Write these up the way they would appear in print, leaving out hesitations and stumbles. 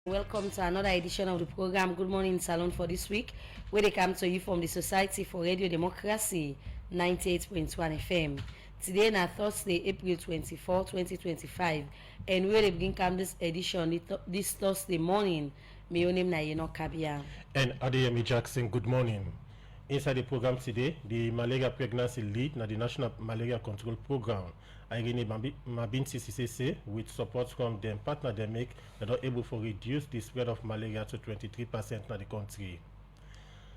Welcome to another edition of the program Good Morning Salon for this week, where they come to you from the Society for Radio Democracy 98.1 FM. Today na Thursday, April 24, 2025, and where they begin come this edition this Thursday morning. My name na Yema. And Adeyemi Jackson, good morning. Inside the program today, the malaria pregnancy lead na the National Malaria Control Program, Irene Mabinti CCC, with support from them partner they make, they are able to reduce the spread of malaria to 23% in the country.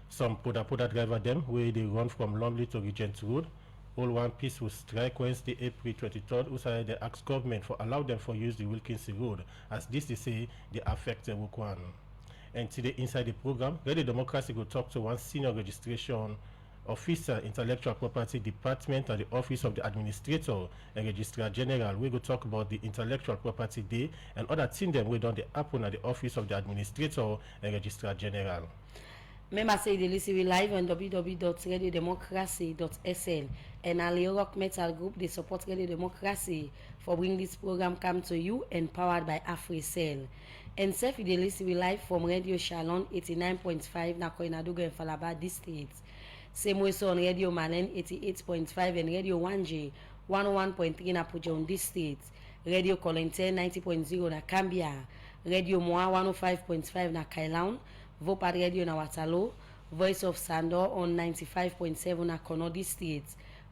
Some Poda driver them where they run from Lumley to Regent Road, all one peaceful strike Wednesday, April 23rd, who say they ask government for allow them for use the Wilkinson Road, as this they say they affect the work one. And today inside the program, Radio Democracy will talk to one senior registration officer, Intellectual Property Department at the Office of the Administrator and Registrar General. We will talk about the Intellectual Property Day and other things that we done the happen at the Office of the Administrator and Registrar General. Remember, say they listen live on www.radiodemocracy.sl and our Leo Rock Metal Group. They support Radio Democracy for bringing this program come to you and powered by AfriCell. And self they listen live from Radio Shalom 89.5 na Koinaduga and Falaba districts. Same way so on Radio Malen 88.5 and Radio 1J 101.3 na Pujon districts. Radio Colente 90.0 na Cambia. Radio Moa 105.5 na Kailaun. Vopad Radio na Watalo, Voice of Sandor on 95.7 na Kono District,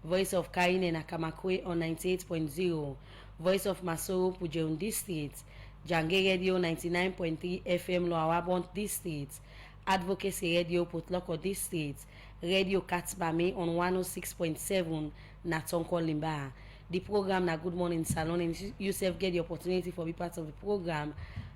Voice of Kaine na Kamakwe on 98.0, Voice of Masoro Pujeun District, Jange Radio 99.3 FM Loawabont District, Advocacy Radio Potloko District, Radio Katsbame on 106.7 na Tonko Limba. The program na Good Morning Salon, and you self get the opportunity for be part of the program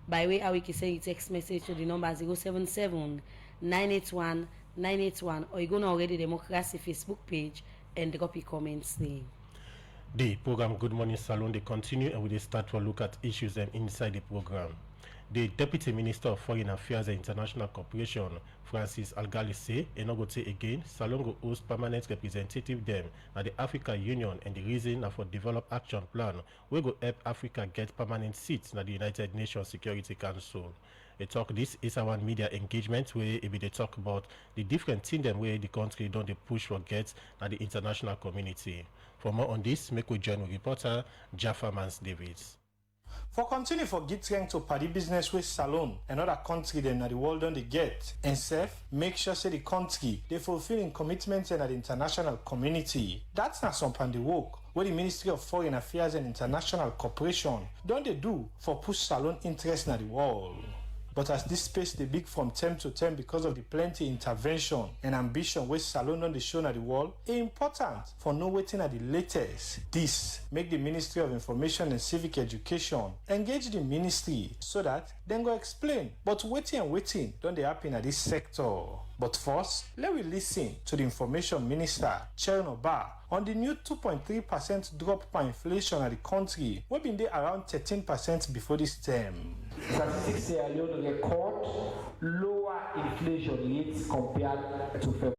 by way how we can send a text message to the number 077-981-981, or you go to already Democracy Facebook page and drop your comments there. The program Good Morning Salon they continue, and we will start to look at issues inside the program. The Deputy Minister of Foreign Affairs and International Cooperation, Francis Algali, say, and not go say again, Salon go host permanent representative them at the Africa Union, and the reason for develop action plan we go help Africa get permanent seats at the United Nations Security Council. They talk this is our media engagement where they talk about the different things them where the country don't they push for get at the international community. For more on this, make we join with reporter Jaffa Mans Davids. For continue for get strength to party business with Salon and other country then the world don't they get, and self make sure say the country they fulfilling commitments in the international community. That's not some pan the work where the Ministry of Foreign Affairs and International Cooperation don't they do for push Salon interest in the world. But as this space they big from term to term because of the plenty intervention and ambition with Salon on the show at the world, it's important for no waiting at the latest. This make the Ministry of Information and Civic Education engage the ministry so that then go explain. But waiting don't they happen at this sector. But first, let we listen to the Information Minister, Chernobyl, on the new 2.3% drop per inflation at the country, we been there around 13% before this term. Statistics say Leone record lower inflation rates compared to February.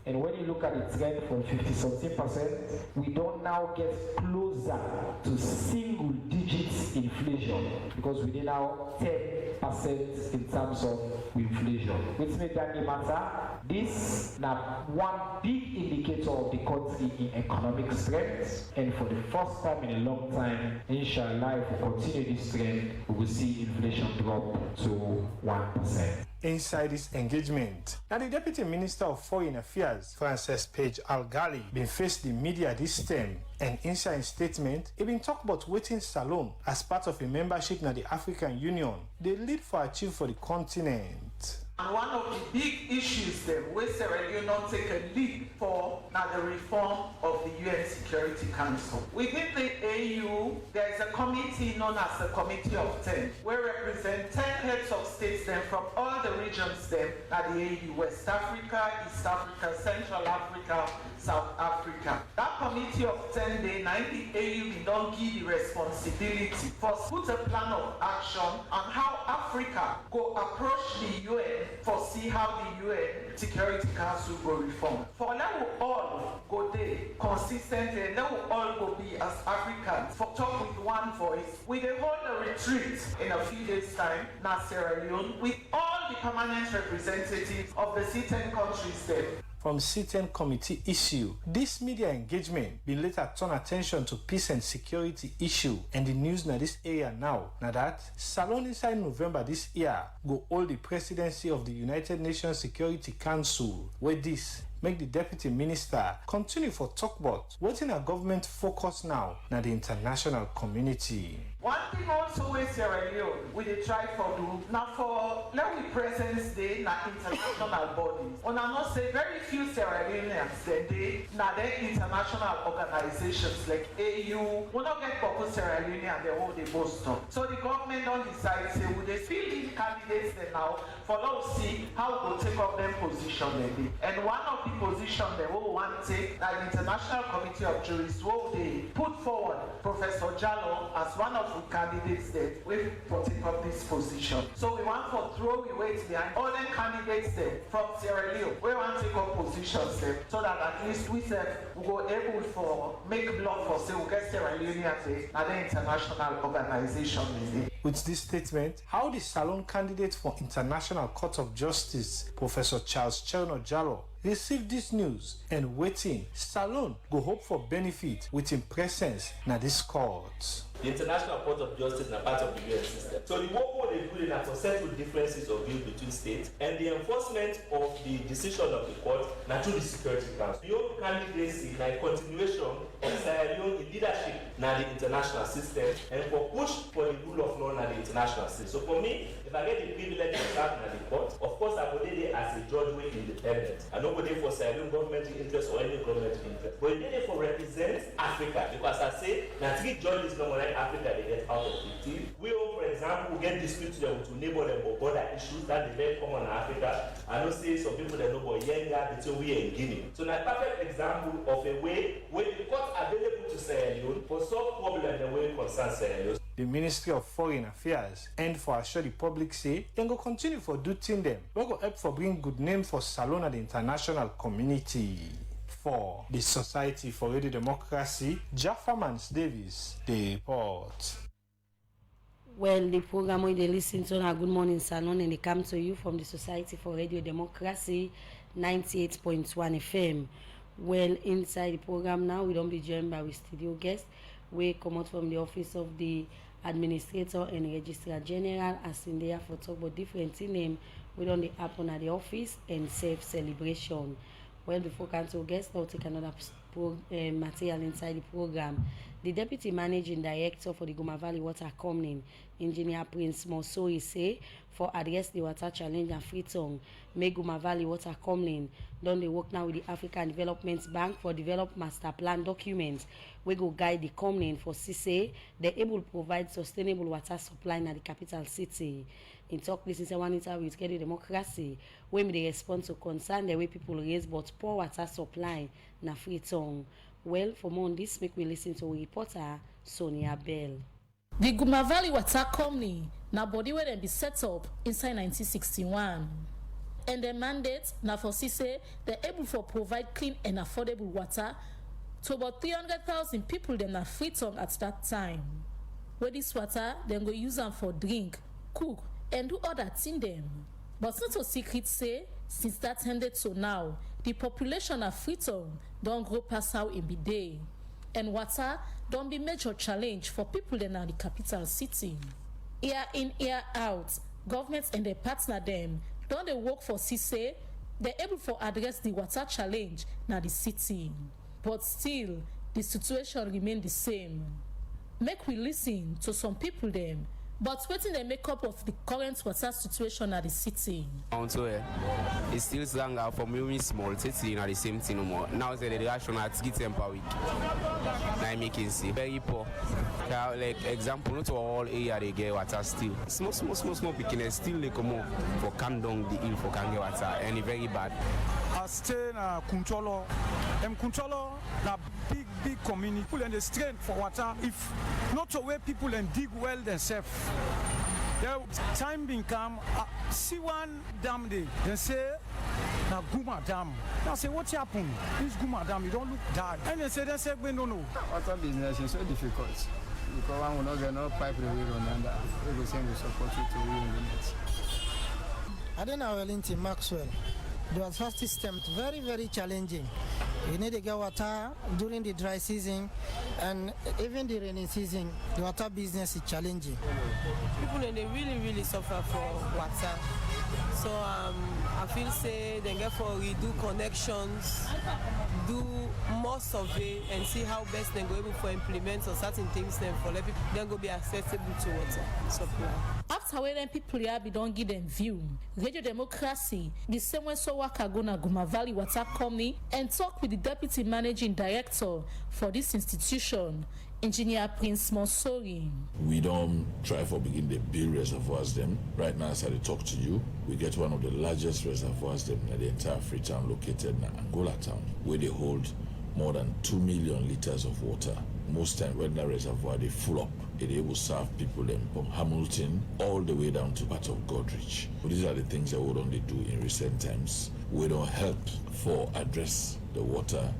And when you look at the trend from 50-something%, we don't now get closer to single digits inflation because we did now 10% in terms of inflation. Which makes that matter. This is one big indicator of the country in economic strength, and for the first time in a long time, inshallah, if we continue this trend, we will see inflation drop to 1%. Inside this engagement, now the Deputy Minister of Foreign Affairs, Francis Page Algali, been faced the media this term, and inside statement, he been talk about waiting Salon as part of a membership in the African Union. They lead for achieve for the continent. And one of the big issues then, where Sierra Leone take a lead for now the reform of the UN Security Council. Within the AU, there is a committee known as the Committee of 10, where represent 10 heads of states then from all the regions then at the AU, West Africa, East Africa, Central Africa, South Africa. That Committee of 10 day, 90 AU don't give the responsibility for put a plan of action on how Africa go approach the UN foresee how the UN Security Council will reform. For now, we all go there consistently, and now we all go be as Africans for talk with one voice. We will hold a retreat in a few days' time in Sierra Leone with all the permanent representatives of the C10 countries there. From C10 committee issue, this media engagement will later turn attention to peace and security issue, and the news in this area now that Salon inside November this year go hold the presidency of the United Nations Security Council, where this make the deputy minister continue for talk about what in our government focus now na the international community. One thing also with Sierra Leone, we dey try for do now for let we presence day na international bodies. Una know say very few Sierra Leoneans dey na their international organizations like AU. We not get purpose Sierra Leone and they hold the Boston. So the government don't decide say we dey fill in candidates there now for let's see how we go take up them position maybe. And one of the position that we want to take that the International Committee of Jurists will they put forward Professor Jallo as one of the candidates that will take up this position. So we want to throw the weight behind all the candidates there from Sierra Leone. We want to take up positions there so that at least we said we go able for make block for say we get Sierra Leone as an international organization. With this statement, how the Salon candidate for International Court of Justice, Professor Charles Cherno Jallo, received this news and waiting, Salon go hope for benefit with his presence na this court. The International Court of Justice is a part of the UN system. So the work what they do is to settle differences of views between states, and the enforcement of the decision of the court na through the Security Council. Your candidacy na a continuation of Sierra Leone in leadership na the international system, and for push for the rule of law na the international system. So for me, if I get the privilege to serve na the court, of course I go there as a judge wey independent. I no go there for Sierra Leone government interest or any government interest. But I dey there for represent Africa, because I say na 3 judges no more Africa they get out of 15. We all, for example, get disputes to neighbor them or border issues that they very common in Africa. I know say some people they know about Yenga between we and Guinea. So now perfect example of a way where the court available to Sierra Leone for solve problem the way it concerns Sierra Leone. The Ministry of Foreign Affairs and for assure the public say they go continue for do thing them. We go help for bring good name for Salon and the international community. For the Society for Radio Democracy, Jaffermans Davis, the report. Well, the program where they listen to our Good Morning Salon, and they come to you from the Society for Radio Democracy 98.1 FM. Well, inside the program now, we don't be joined by our studio guest. We come out from the office of the Administrator and Registrar General, as in there for talk about different things we don't happen at the office and safe celebration. Well, before council guests, I'll take another material inside the program. The Deputy Managing Director for the Goma Valley Water Company, Engineer Prince Mosoi, say for address the water challenge and free tongue, make Goma Valley Water Company done they work now with the African Development Bank for develop master plan documents. We go guide the company for CC, they're able to provide sustainable water supply in the capital city. In talk this is one interview with Radio Democracy, when they respond to concern the way people raise but poor water supply na free tongue. Well, for more on this, make we listen to reporter Sonia Bell. The Goma Valley Water Company na body where dem be set up inside 1961. And the mandate na for say they're able to provide clean and affordable water to about 300,000 people dem na free tongue at that time. Where this water dem go use them for drink, cook, and do other thing them. But not a secret say, since that ended to now, the population of Freetown don't grow past how it be day. And water don't be major challenge for people in the capital city. Year in, year out, governments and their partner them don't they work for CC, they're able to address the water challenge na the city. But still, the situation remain the same. Make we listen to some people them, but waiting the makeup of the current water situation at the city. So it's still stronger for me small city in the same thing no more. Now the reaction at 3 times per week. Now making see very poor. Like example, not all area they get water still. Small picking still they come for come down the hill for can get water and it's very bad. I stay na Kuntolo. Kuntolo na big community. People and the strength for water. If not a way people and dig well themselves. The time been come, see one dam day, they say, now Guma Dam. Now say, what happened? This Guma Dam, you don't look bad. And they say, we don't know. Water business is so difficult because one will not get no pipe run and we will send the support you to ruin the net. I don't know Wellington Maxwell. The water system is very, very challenging. You need to get water during the dry season and even the rainy season. The water business is challenging. People they really suffer for water. So I feel say they get for redo connections, do more survey and see how best they go able to implement or certain things then for let people then go be accessible to water supply. After when people here be don't give them view, Radio Democracy, the same way so waka go na Guma Valley Water Company and talk with the Deputy Managing Director for this institution, Engineer Prince Monsori. We don't try for begin the build reservoirs them. Right now as I talk to you, we get one of the largest reservoirs them in the entire Freetown located in Angola town, where they hold more than 2 million liters of water. Most time when the reservoir they full up, it will serve people them from Hamilton all the way down to part of Godrich. But these are the things that we don't do in recent times. We don't help for address the water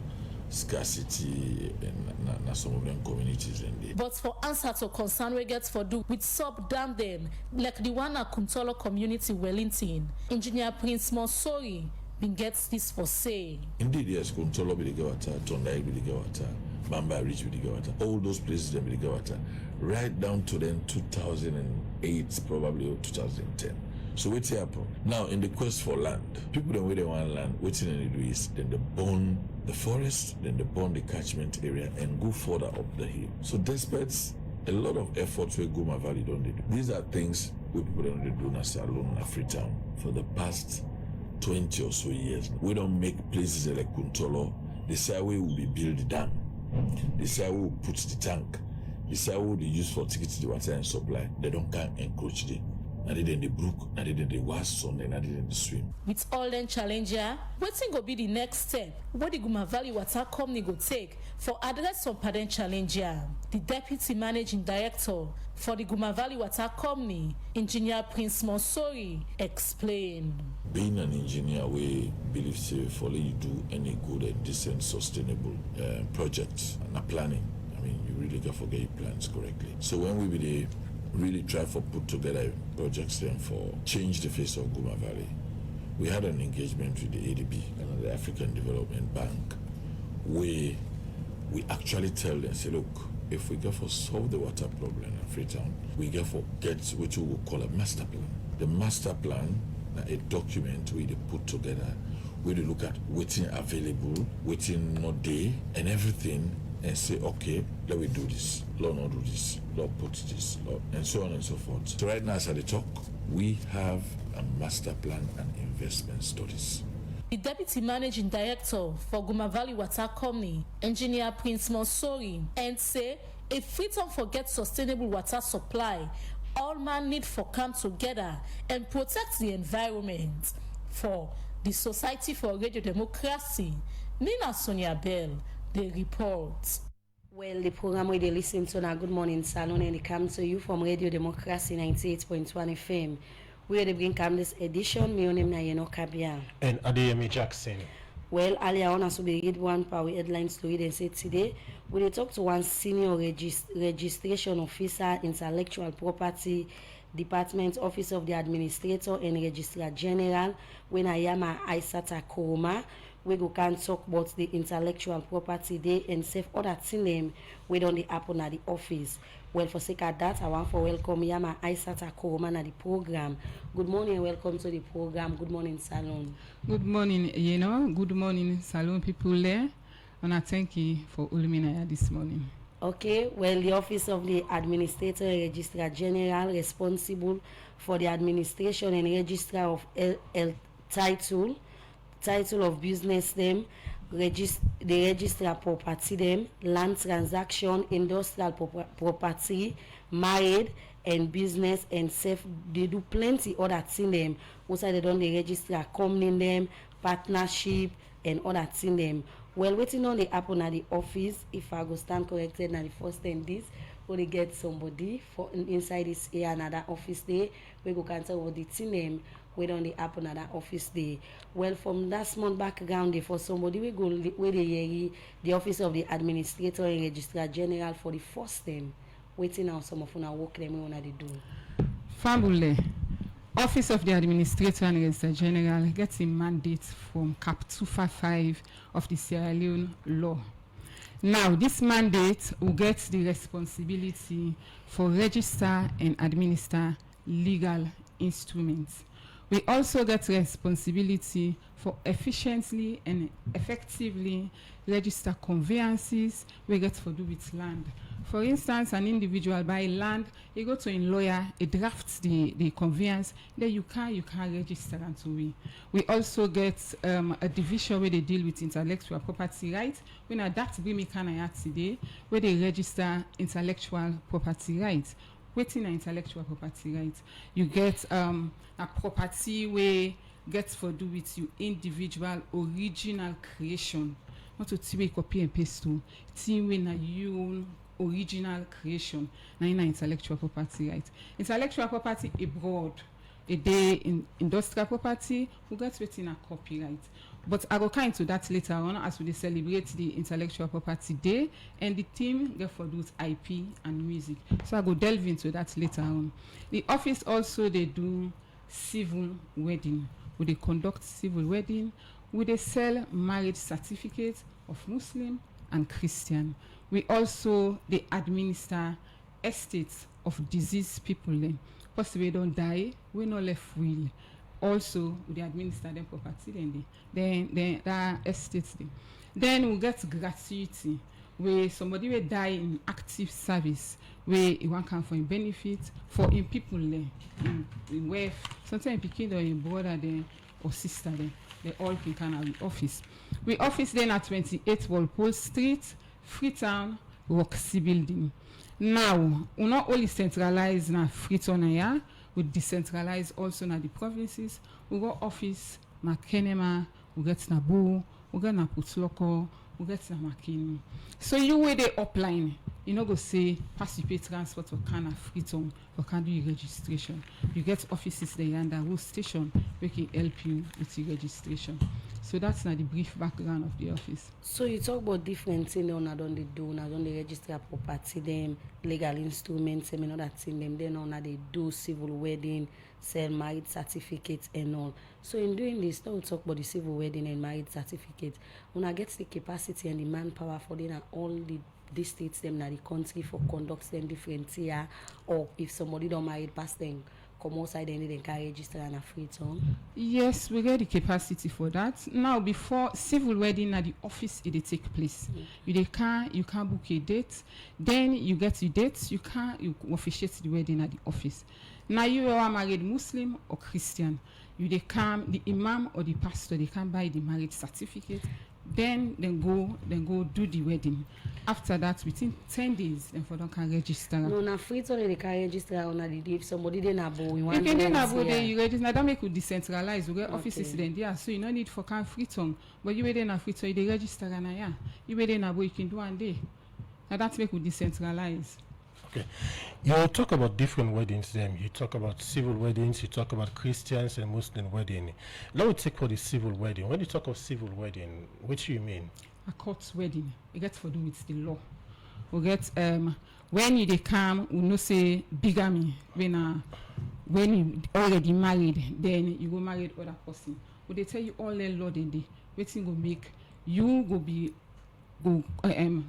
scarcity in some of them communities indeed. But for answer to concern we get for do with sub dam them, like the one at Kuntolo community Wellington, Engineer Prince Monsori been gets this for say. Indeed, yes, Kuntolo be the water, Tondai be the water, Mamba Ridge be the water, all those places them be the water, right down to then 2008, probably or 2010. So what's happen? Now in the quest for land, people don't where they want land, what's in the do is then they burn the forest, then they burn the catchment area and go further up the hill. So despite a lot of efforts where Guma Valley don't do, these are things we people don't do in Salon in Freetown for the past 20 or so years. We don't make places like Kuntolo. They say we will be build the dam. They say we will put the tank. They say we will use for tickets the water and supply. They don't come encroach the. Not in the brook, not in the wash zone, not in the swim. With all them challenger, what's go be the next step? What the Guma Valley Water Company go take for address some parent challenger? The Deputy Managing Director for the Guma Valley Water Company, Engineer Prince Monsori, explain. Being an engineer, we believe for you do any good and decent, sustainable projects and planning. I mean, you really got to get your plans correctly. So when we be really try for put together projects then for change the face of Guma Valley. We had an engagement with the ADB and the African Development Bank where we actually tell them, say, look, if we go for solve the water problem in Freetown, we go for get what we will call a master plan. The master plan, a document we put together, we look at what's available, what's not there, and everything, and say, okay, let me do this, Lord not do this, Lord put this, Lord, and so on and so forth. So right now as I talk, we have a master plan and investment studies. The Deputy Managing Director for Guma Valley Water Company, Engineer Prince Monsori, and say, if Freetown forget sustainable water supply, all man need for come together and protect the environment. For the Society for Radio Democracy, Nina Sonia Bell, the report. Well, the program where they listen to now Good Morning Salon and it comes to you from Radio Democracy 98.1 FM. Where they bring come this edition, my name is Yema and Adeyemi Jackson. Well, earlier on, as we read one power headlines to read and say today, we talk to one senior registration officer, intellectual property department, office of the administrator and registrar general, when Yema Isata Koroma. We go can talk about the intellectual property day and save other things we don't happen at the office. Well, for sake of that, I want to welcome Yema Isata Koroma at the program. Good morning and welcome to the program. Good morning, Salon. Good morning, Good morning, Salon people there. And I thank you for Ulumina this morning. Okay, well, the office of the administrator and registrar general responsible for the administration and registrar of title of business them, the registrar property them, land transaction, industrial property, married and business and safe. They do plenty other things them. Also they done the registrar company them, partnership and other things them. Well, waiting on the happen at the office. If I go stand corrected now the first thing this, who they get somebody for inside this here another office day. We go cancel over the team name. We don't the happen another office day. Well, from that small background, there for somebody we go where they hear the office of the administrator and registrar general for the first time. Waiting on some of our work them we wanna do. Fabule. Office of the Administrator and Registrar General gets a mandate from Cap 255 of the Sierra Leone law. Now, this mandate will get the responsibility for register and administer legal instruments. We also get responsibility for efficiently and effectively register conveyances we get for do with land. For instance, an individual buy land, he go to a lawyer, he drafts the conveyance, then you can register and to we. We also get a division where they deal with intellectual property rights. When that we can today, where they register intellectual property rights. Waiting on intellectual property rights. You get a property where gets for do with you individual original creation. Not to copy and paste to when you original creation na intellectual property right. Intellectual property abroad a day in industrial property who gets within a copyright. But I will come into that later on as we celebrate the intellectual property day and the theme get for those IP and music. So I go delve into that later on. The office also they do civil wedding. Where they conduct civil wedding, where they sell marriage certificates of Muslim and Christian. We also they administer estates of deceased people. Possibly don't die, we no left will. Also, we administer them property then that estates. Then we get gratuity where somebody will die in active service where you want come for a benefit for in people in wife, sometimes in kid or in brother then or sister then. They all can come out office. We office then at 28 Walpole Street, Freetown, Roxy Building. Now, we not only centralize na Freetown here, we decentralize also na the provinces. We go office na Kenema, we get na Bo, we get na Putloko, we get na Makini. So you where they upline, you know go say pass you pay transport for Kana Freetown for can do your registration. You get offices there and that station we can help you with your registration. So that's not the brief background of the office. So you talk about different things on they do, on they register property, them legal instruments, and other thing them. Then on they do civil wedding, sell marriage certificates and all. So in doing this, now we talk about the civil wedding and marriage certificate. When I get the capacity and the manpower for them, all the states them na the country for conduct them different here, or if somebody don't marry past them. Come outside and they can register and a Freetown. Yes, we get the capacity for that. Now, before civil wedding at the office, it take place. You can book a date. Then you get your dates. You officiate the wedding at the office. Now you are married Muslim or Christian. They come the imam or the pastor. They can buy the marriage certificate. Then go do the wedding. After that, within 10 days, then for them can register. No, na Freetown they can register on the day. If somebody then abo, you can then abo there. You register. Now that make you decentralize. We get offices then there, so you no need for can Freetown. But you then na Freetown, they register and yeah. You then abo, you can do one day. Now that make you decentralize. Okay. You talk about different weddings then. You talk about civil weddings, you talk about Christians and Muslim wedding. Let me take for the civil wedding. When you talk of civil wedding, what do you mean? A court wedding. It gets for do with the law. We get when you they come, we no say bigamy. When you already married, then you go marry other person. But they tell you all the law then they waiting go make you go be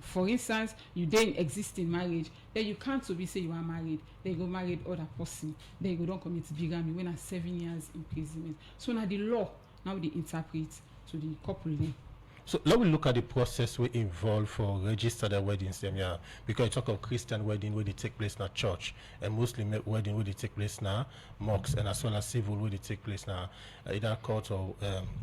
for instance, you then exist in marriage, then you can't so be say you are married, then you go marry other person, then you go don't commit bigamy when 7 years imprisonment. So now the law now they interpret to the couple then. So let me look at the process we involve for register their weddings them, yeah. Because you talk of Christian wedding where they take place in a church, and Muslim wedding where they take place now mosques, and as well as civil where they take place now either court or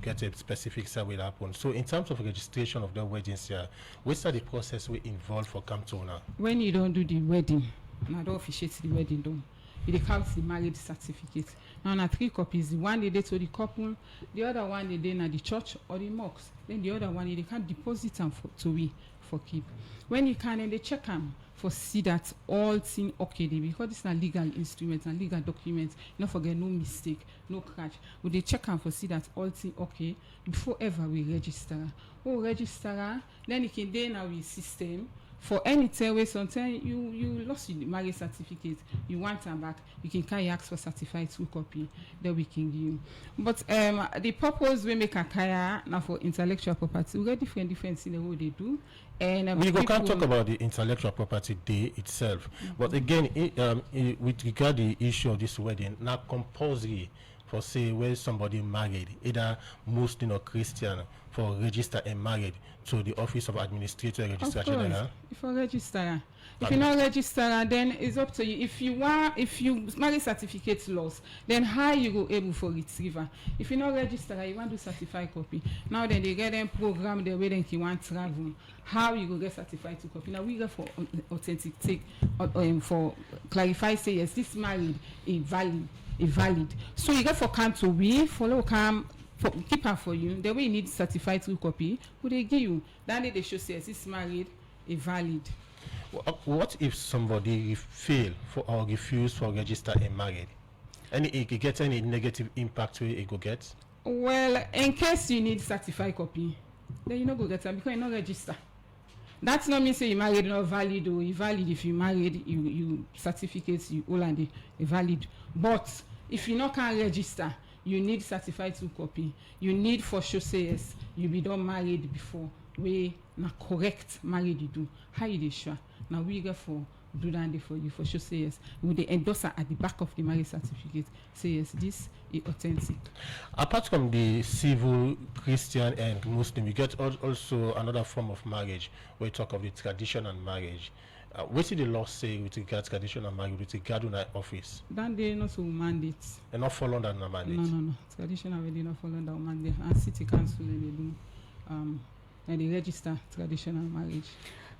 get a specific survey happen. So in terms of registration of their weddings here, what's the process we involve for Camtona? When you don't do the wedding, now don't officiate the wedding though. you dey count the marriage certificate. Now na 3 copies. The one they dey to the couple, the other one they dey na the church or the mosque. Then the other one they can deposit am to we for keep. When you can, and they check am for see that all thing okay dey, because it's a legal instrument and legal document. No forget, no mistake, no crash. We dey check am for see that all thing okay before ever we register. Register, then it can dey now with system. For any time where sometimes you lost your marriage certificate, you want them back, you can carry ask for certified 2 copy that we can give you. But the purpose we make a kaya now for intellectual property, we got different things in the way they do. And we can't talk about the intellectual property day itself, but again, with regard the issue of this wedding, now compulsory for say where somebody married, either Muslim or Christian, for register and married to the office of administrator and registrar general. If you register, if you not register, then it's up to you. If you marriage certificate lost, then how you go able for retriever? If you not register, you want to certified copy. Now then they get them program the way you want travel. How you go get certified to copy? Now we go for authenticate for clarify say yes, this married is valid. So you get for come to we follow come. For keep her for you, the way you need certified 2 copy, would they give you? That day they show says it's married, a valid. What if somebody fail for or refuse for register and married? It get any negative impact where it go get? Well, in case you need certified copy, then you not go get them because you not register. That's not mean say you married not valid or invalid. If you married, you certificates you all and they valid. But if you not can register, you need certified 2 copy. You need for sure say yes, you be done married before. We na correct married you do. How you dey sure? Now we go for do that for you for sure say yes. With the endorser at the back of the marriage certificate say yes, this is authentic. Apart from the civil, Christian and Muslim, you get also another form of marriage where you talk of the traditional marriage. What did the law say with regard to traditional marriage with regard to that office? Then they not so mandate. And not follow that mandate. No. Traditional they not follow that mandate. And city council they do and they register traditional marriage.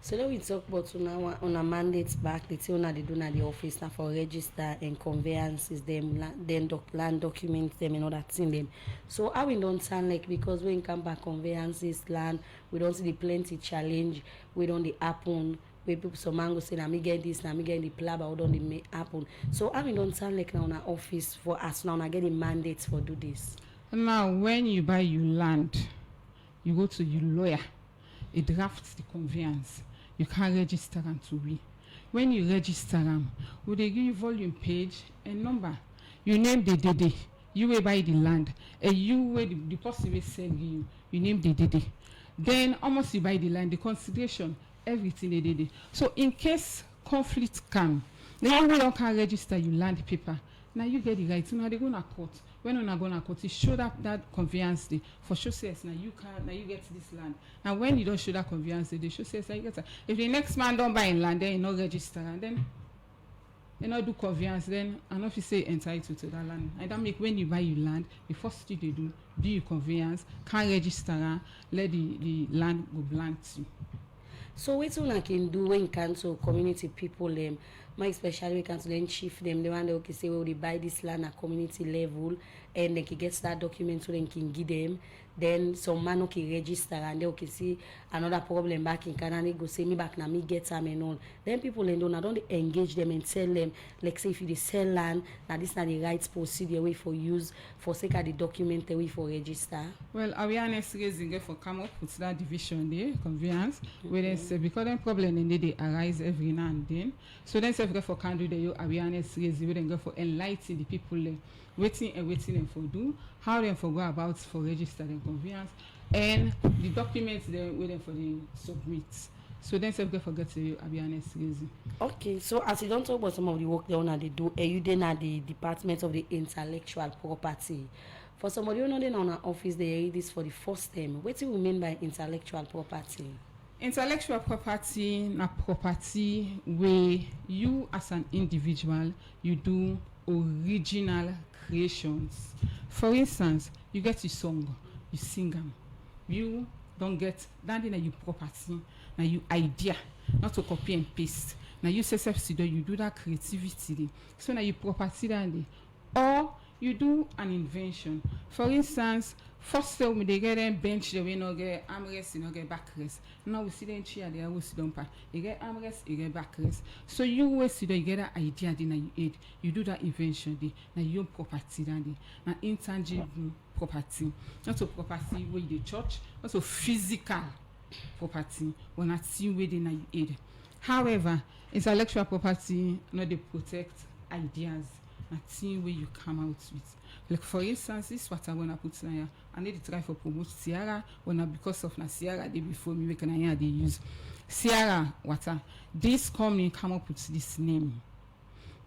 So then we talk about on a mandates back, the thing they do at the office now for register and conveyances them, then land documents them and all that thing them. So how we don't sound like, because when come back conveyances, land, we don't see the plenty challenge, we don't the happen. Where people some man go say, "Na me get this, na me get the plan, but how don't it happen?" So I don't sound like now in our office for us now. I get the mandates for do this. Now, when you buy your land, you go to your lawyer. It drafts the conveyance. You can register them to we. When you register them, will they give you volume page and number? You name the day. You will buy the land, and you will the person will sell you. You name the day. Then almost you buy the land. The consideration. Everything they did. So in case conflict come, then you can register your land paper. Now you get the right. Now they go to court. When you go to court, you show that conveyance day for sure says now you get this land. And when you don't show that conveyance day, they show says you get that. If the next man don't buy land, then you not register and then you not do conveyance, then an officer entitled to that land. And that make when you buy your land, the first thing they do your conveyance, can register, let the land go blank to you. So what one can do when council community people them, my especially we council then chief them, the one they okay say well they buy this land at community level and they can get that document so they can give them. Then some man okay register and they okay see another problem back in Canada, go say me back now me get them and all. Then people then don't engage them and tell them like say if you sell land, now this not the right procedure way for use for sake of the document the way for register. Well, awareness raising for come up with that division there, conveyance, where they say because them problem and they arise every now and then. So then say for can do the awareness raising, we then go for enlighten the people there. Waiting them for do, how them for go about for register and conveyance, and the documents they waiting for the submit. So then say forget to awareness raising. Okay, so as you don't talk about some of the work they do, are you then at the Department of the Intellectual Property? For somebody who know then on our office, they read this for the first time. What do we mean by intellectual property? Intellectual property na property where you as an individual you do original creations. For instance, you get a song, you sing them. You don't get that in your property, now you idea, not to copy and paste. Now you say self you do that creativity dey. So now you property that dey. Or you do an invention. For instance, first time we dey get them bench the way no get armrest, you no get backrest. Now we see them chair there, we sit down pa. You get armrest, you get backrest. So you always see that you get that idea then you aid. You do that invention day. Now you property that day. Now intangible property. Not so property where you the church, also physical property when I see where then you aid. However, intellectual property not they protect ideas. A thing where you come out with. Like for instance, this is what I wanna put in here. I need to try for promote Sierra when because of na Sierra day before me we can hear they use Sierra water. This company come up with this name.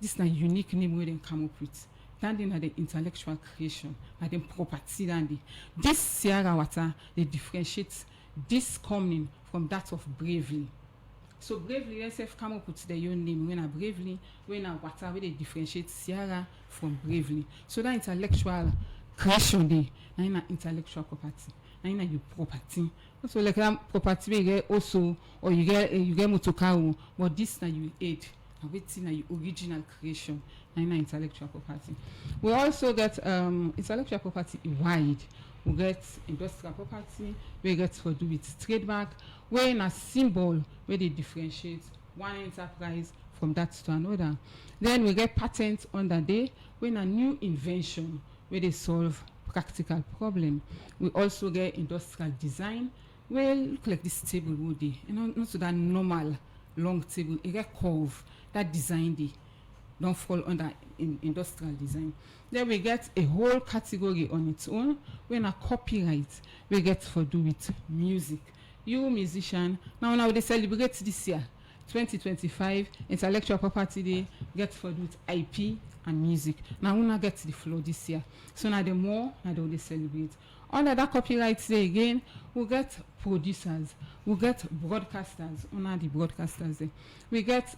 This is a unique name where they come up with. Then they the intellectual creation and then property then this Sierra water they differentiate this company from that of Bravely. So Bravely themselves come up with their own name. When a Bravely, when a water, where they differentiate Sierra from Bravely. So that intellectual creation day, and in intellectual property, and in your property. So like that property we get also, or you get motocar, but this now you aid, and waiting na your original creation, and in intellectual property. We also get intellectual property wide. We get industrial property, we get for do with trademark, where in a symbol where they differentiate one enterprise from that to another. Then we get patent under there, when a new invention where they solve practical problem. We also get industrial design, where look like this table would be, not so that normal long table, it get curve, that design day don't fall under industrial design. Then we get a whole category on its own when a copyright we get for do with music. You musician now they celebrate this year 2025 intellectual property day get for do with IP and music. Now we not get the flow this year. So now the more now they celebrate. Under that copyright day again, we get producers, we get broadcasters, under the broadcasters there. We get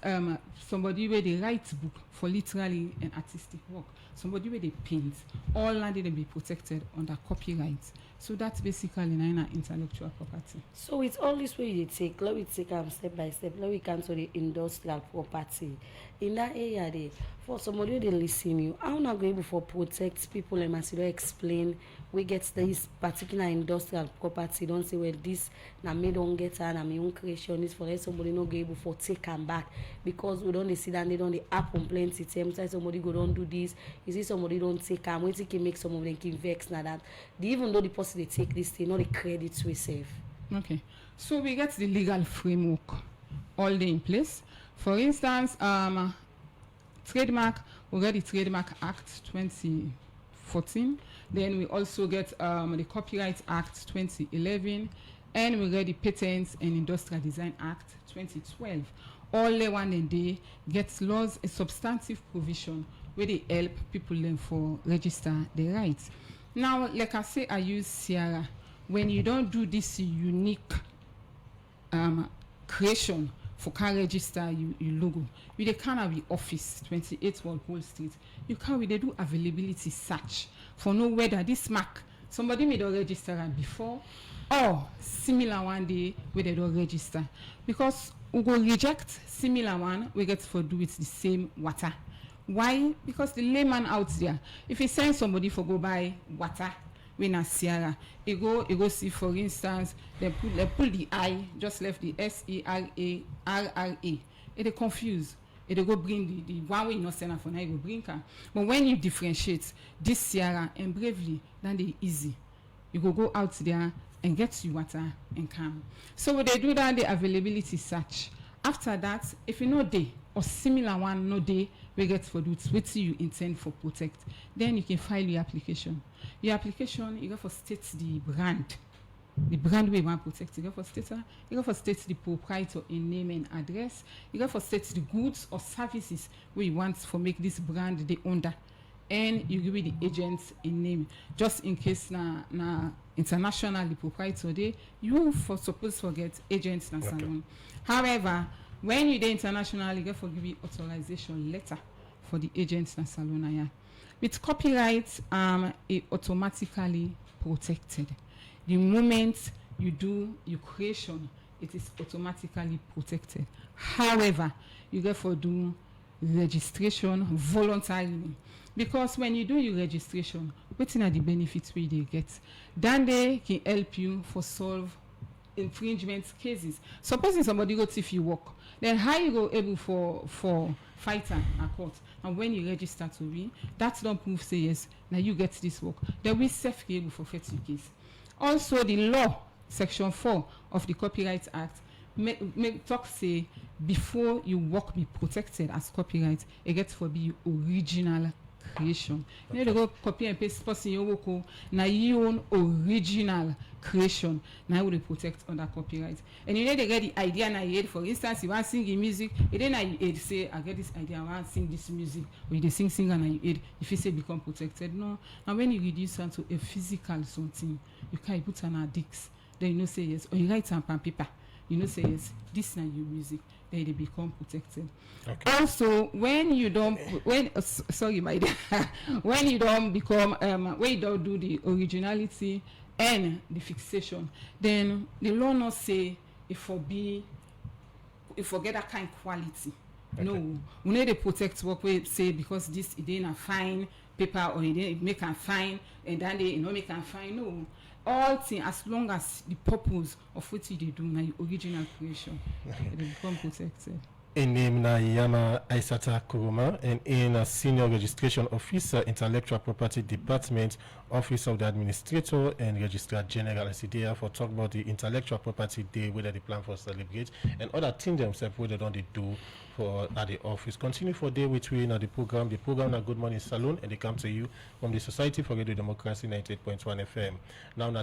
somebody where they write book for literally an artistic work, somebody where they paint, all now they be protected under copyright. So that's basically an intellectual property. So with all this way you take, let me take step by step, let me come to the industrial property. In that area there, for somebody they listen you, how not going able for protect people and must explain we get this particular industrial property, don't say well this na me don't get her na my own creation is for somebody not go able for take them back because we don't see that they don't the happen plenty times somebody go don't do this, you see somebody don't take them, wait can make some of them can vex na that. Even though the person they take this thing, not the credit to itself. Okay. So we get the legal framework all day in place. For instance, trademark, we get the Trademark Act 2014. Then we also get the Copyright Act 2011, and we get the Patents and Industrial Design Act 2012. All the one and they get laws a substantive provision where they help people learn for register their rights. Now, like I say, I use Sierra. When you don't do this unique creation for can register your logo, with the kind of office 28 Walpole Street, you can they do availability search for know whether this mark somebody made a register before or similar one day where they don't register, because we go reject similar one we get for do with the same water. Why? Because the layman out there, if he send somebody for go buy water when a Sierra, he go see for instance they pull the I, just left the SERA. It confused. It go bring the one way you not send for now, go bring her. But when you differentiate this Sierra and Bravely, then they easy. You go out there and get you water and come. So when they do that, the availability search. After that, if you know day or similar one no day we get for do what you intend for protect, then you can file your application. Your application you go for state the brand we want protect. You go for state the proprietor in name and address. You go for state the goods or services where you want for make this brand the under, and you give it the agents in name just in case na international the proprietor day you for suppose forget agents na salon. However, when you dey international, you get for give you authorization letter for the agents na salon ya. With copyright, it automatically protected. The moment you do your creation, it is automatically protected. However, you get for do registration voluntarily, because when you do your registration, wetin are the benefits wey you dey get? Then they can help you for solve infringement cases. Supposing somebody go thief you work, then how you go able for fight am at court? And when you register to be, that don prove say yes, now you get this work, then we self able for forfeit your case. Also, the law section 4 of the Copyright Act make talk say before you work be protected as copyright, it gets for be original creation. Okay. You know, they go copy and paste person your work, now your own original creation, now will protect under copyright. And you know they get the idea now you head, for instance, you want to sing in music, and then you say, I get this idea, I want to sing this music, or you sing and you head, if you say become protected, no. And when you reduce it to a physical something, you can't put on a disc, then you know say yes, or you write on paper, you know say yes, this now your music, then they become protected. Okay. Also, when you don't, sorry my dear, when you don't become, when you don't do the originality and the fixation, then the law not say if forget that kind of quality. Okay. No, we need to protect work we say because this it ain't a fine paper or it make a fine and then they make a fine. No. All things, as long as the purpose of what they do na original creation, they become protected. In name na Yema Isata Koroma, and in a senior registration officer, intellectual property department, office of the administrator and registrar general. As they for talk about the intellectual property day, whether they plan for celebrate and other things themselves whether don't they do for at the office. Continue for day with we in the program. The program na Good Morning Saloon, and they come to you from the Society for Radio Democracy 98.1 FM. Now.